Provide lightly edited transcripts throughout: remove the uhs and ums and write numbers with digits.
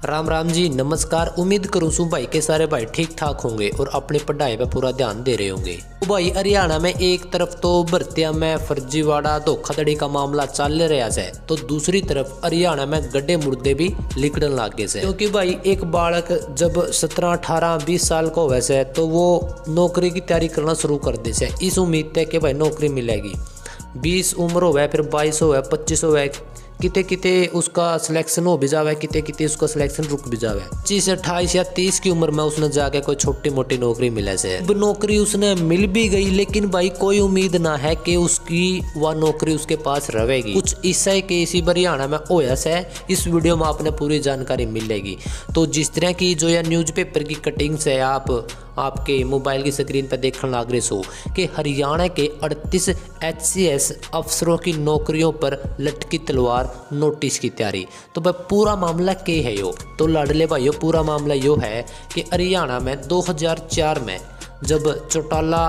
राम राम जी, नमस्कार। उम्मीद करूँ सू भाई के सारे भाई ठीक ठाक होंगे और अपनी पढ़ाई पे पूरा ध्यान दे रहे होंगे। तो भाई हरियाणा में एक तरफ तो भर्तियां में फर्जीवाड़ा धोखाधड़ी का मामला चल रहा है, तो दूसरी तरफ हरियाणा में गड्ढे मुर्दे भी लिकड़न लागे से। क्योंकि भाई एक बालक जब 17, 18, 20 साल का होवे से तो वो नौकरी की तैयारी करना शुरू कर दे से, इस उम्मीद है कि भाई नौकरी मिलेगी। 20 उम्र होवे, फिर 22 होवे, 25 होवे, किते किते उसका सिलेक्शन हो भी जावे, किते किते उसका सिलेक्शन रुक भी जावे। 25, 28 या 30 की उम्र में उसने जाके कोई छोटी मोटी नौकरी मिले से। अब नौकरी उसने मिल भी गई, लेकिन भाई कोई उम्मीद ना है कि उसकी वह नौकरी उसके पास रहेगी। कुछ ऐसा ही केस हरियाणा में होया से, इस वीडियो में आपने पूरी जानकारी मिलेगी। तो जिस तरह की जो यह न्यूज़पेपर की कटिंग्स है आपके मोबाइल की स्क्रीन पर देखने लग रहे हो कि हरियाणा के 38 HCS अफसरों की नौकरियों पर लटकी तलवार, नोटिस की तैयारी। तो भाई पूरा मामला क्या है यो? तो लाडले भाइयों, पूरा मामला यो है कि हरियाणा में 2004 में जब चौटाला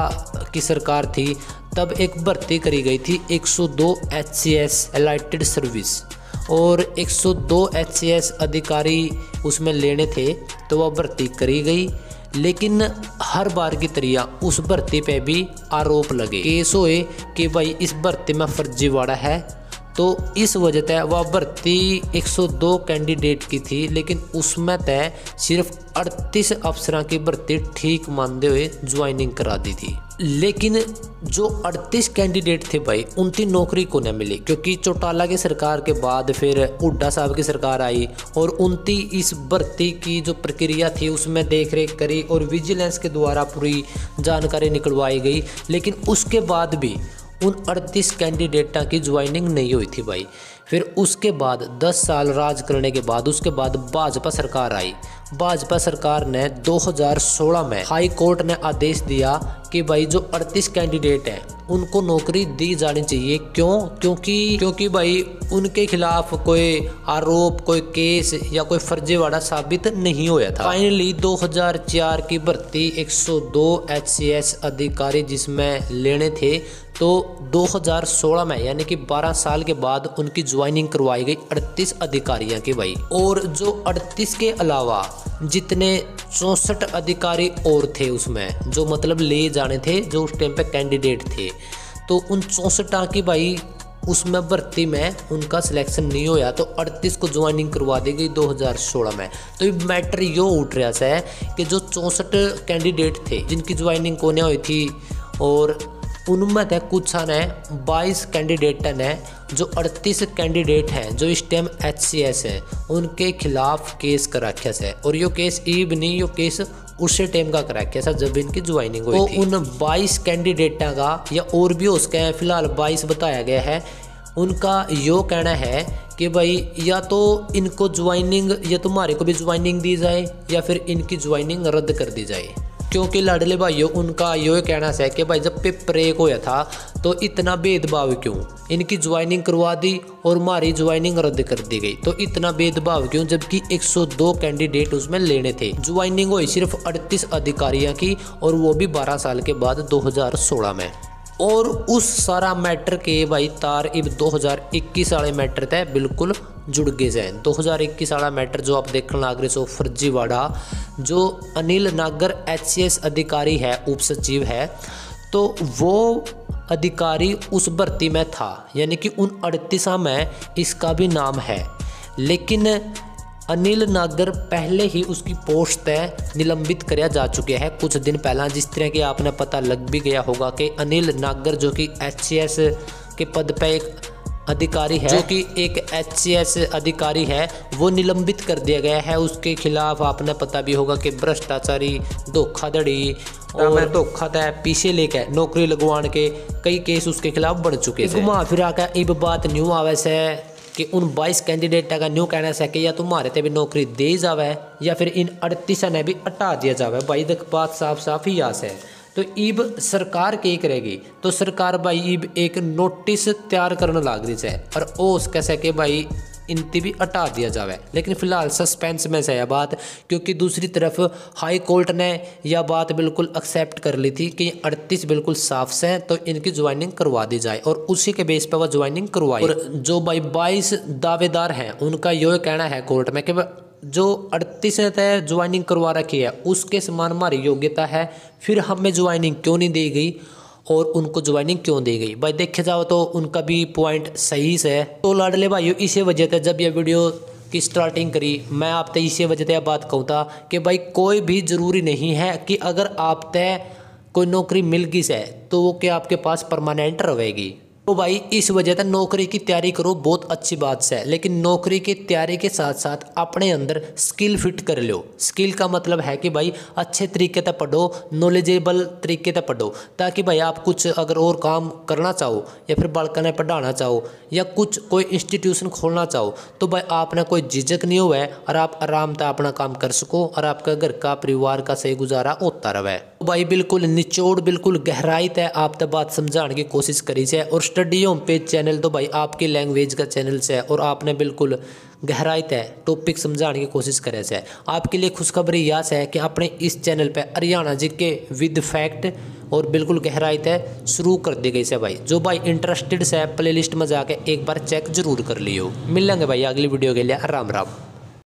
की सरकार थी तब एक भर्ती करी गई थी 102 HCS एलाइटेड सर्विस, और 102 HCS अधिकारी उसमें लेने थे। तो वह भर्ती करी गई, लेकिन हर बार की तरह उस भर्ती पे भी आरोप लगे, केस होए कि भाई इस भर्ती में फर्जीवाड़ा है। तो इस वजह से वह भर्ती 102 कैंडिडेट की थी, लेकिन उसमें तय सिर्फ 38 अफसरों की भर्ती ठीक मानते हुए ज्वाइनिंग करा दी थी। लेकिन जो 38 कैंडिडेट थे भाई, उनकी नौकरी को न मिली, क्योंकि चौटाला की सरकार के बाद फिर हुड्डा साहब की सरकार आई और उनकी इस भर्ती की जो प्रक्रिया थी उसमें देख रेख करी और विजिलेंस के द्वारा पूरी जानकारी निकलवाई गई। लेकिन उसके बाद भी उन 38 कैंडिडेटा की ज्वाइनिंग नहीं हुई थी भाई। फिर उसके बाद 10 साल राज करने के बाद उसके बाद भाजपा सरकार आई। भाजपा सरकार ने 2016 में हाई कोर्ट ने आदेश दिया कि भाई जो 38 कैंडिडेट हैं उनको नौकरी दी जानी चाहिए। क्यों? क्योंकि भाई उनके खिलाफ कोई आरोप, कोई केस या कोई फर्जीवाड़ा साबित नहीं हुआ था। फाइनली 2004 की भर्ती 102 HCS अधिकारी जिसमें लेने थे, तो 2016 में यानी कि 12 साल के बाद उनकी ज्वाइनिंग करवाई गई 38 अधिकारियों की भाई। और जो 38 के अलावा जितने 64 अधिकारी और थे उसमें, जो मतलब ले जाने थे, जो उस टाइम पे कैंडिडेट थे, तो उन 64 की भाई उसमें भर्ती में उनका सिलेक्शन नहीं होया, तो 38 को ज्वाइनिंग करवा दी गई 2016 में। तो ये मैटर यो उठ रहा है कि जो 64 कैंडिडेट थे जिनकी ज्वाइनिंग कोने हुई थी, और उनमें थे कुछ ने 22 कैंडिडेट ने जो 38 कैंडिडेट हैं जो इस टाइम HCS है उनके खिलाफ केस कर रखा है। और यो केस ईब नहीं, यो केस उसी टाइम का कर रखा था जब इनकी ज्वाइनिंग हुई थी। उन 22 कैंडिडेटा का या और भी हो सके हैं, फिलहाल 22 बताया गया है। उनका यो कहना है कि भाई या तो इनको ज्वाइनिंग, या तुम्हारे को भी ज्वाइनिंग दी जाए या फिर इनकी ज्वाइनिंग रद्द कर दी जाए। क्योंकि लाडले भाइयों, उनका यो कहना है कि भाई जब पेपर एक होया था तो इतना भेदभाव क्यों? इनकी ज्वाइनिंग करवा दी और हमारी ज्वाइनिंग रद्द कर दी गई, तो इतना भेदभाव क्यों? जबकि 102 कैंडिडेट उसमें लेने थे। ज्वाइनिंग हुई सिर्फ 38 अधिकारियों की, और वो भी 12 साल के बाद 2016 में। और उस सारा मैटर के भाई तार अब 2021 वाले मैटर तय बिल्कुल जुड़ गए हैं। 2021 वाला मैटर जो आप देखने लग रहे हो, फर्जीवाड़ा, जो अनिल नागर HCS अधिकारी है, उप सचिव है, तो वो अधिकारी उस भर्ती में था, यानी कि उन 38 में इसका भी नाम है। लेकिन अनिल नागर पहले ही उसकी पोस्ट तय निलंबित कराया जा चुके हैं कुछ दिन पहला। जिस तरह कि आपने पता लग भी गया होगा कि अनिल नागर जो कि HCS के पद पे एक अधिकारी है, जो कि एक HCS अधिकारी है, वो निलंबित कर दिया गया है। उसके खिलाफ आपने पता भी होगा कि भ्रष्टाचारी, धोखाधड़ी और धोखाधड़ी पीछे लेके नौकरी लगवाने के कई केस उसके खिलाफ बढ़ चुके हैं। घुमा फिरा के अब बात न्यू आवे से कि उन 22 कैंडिडेट का न्यू कहना है कि या तुम्हारे ते भी नौकरी दे जावे या फिर इन 38 ने भी हटा दिया जावे। भाई देख, बात साफ साफ ही यास है। तो इब सरकार क्या करेगी? तो सरकार भाई इब एक नोटिस तैयार करने लग रही है, और ओस कैसे कि भाई इनती भी हटा दिया जावे। लेकिन फिलहाल सस्पेंस में से यह बात, क्योंकि दूसरी तरफ हाई कोर्ट ने यह बात बिल्कुल एक्सेप्ट कर ली थी कि 38 बिल्कुल साफ से हैं, तो इनकी ज्वाइनिंग करवा दी जाए, और उसी के बेस पर वह ज्वाइनिंग करवाई। और जो भाई 22 दावेदार हैं उनका यो कहना है कोर्ट में कि जो 38 ने तय ज्वाइनिंग करवा रखी है उसके समान हमारी योग्यता है, फिर हमें ज्वाइनिंग क्यों नहीं दी गई और उनको ज्वाइनिंग क्यों दी गई। भाई देखे जाओ तो उनका भी पॉइंट सही से। तो लाडले भाइयों, इसी वजह से जब ये वीडियो की स्टार्टिंग करी मैं आप तय इसी वजह से बात कहूँ था कि भाई कोई भी ज़रूरी नहीं है कि अगर आप तय कोई नौकरी मिल गई है तो वो क्या आपके पास परमानेंट रहेगी। तो भाई इस वजह से नौकरी की तैयारी करो, बहुत अच्छी बात है, लेकिन नौकरी की तैयारी के साथ साथ अपने अंदर स्किल फिट कर लो। स्किल का मतलब है कि भाई अच्छे तरीके से पढ़ो, नॉलेजेबल तरीके से पढ़ो, ताकि भाई आप कुछ अगर और काम करना चाहो या फिर बालका ने पढ़ाना चाहो या कुछ कोई इंस्टीट्यूशन खोलना चाहो तो भाई आपने कोई झिझक नहीं हुआ है और आप आराम से अपना काम कर सको और आपका घर का परिवार का सही गुजारा होता रहे। तो भाई बिल्कुल निचोड़, बिल्कुल गहराई तय आप तक बात समझाने की कोशिश करी है। और स्टडी होम पेज चैनल तो भाई आपकी लैंग्वेज का चैनल से है और आपने बिल्कुल गहराई तय टॉपिक समझाने की कोशिश करे है। आपके लिए खुशखबरी यह है कि अपने इस चैनल पे हरियाणा जी के विद फैक्ट और बिल्कुल गहराई तय शुरू कर दी गई है भाई। जो भाई इंटरेस्टेड है प्लेलिस्ट में जाके एक बार चेक जरूर कर लियो। मिलेंगे भाई अगली वीडियो के लिए। राम राम।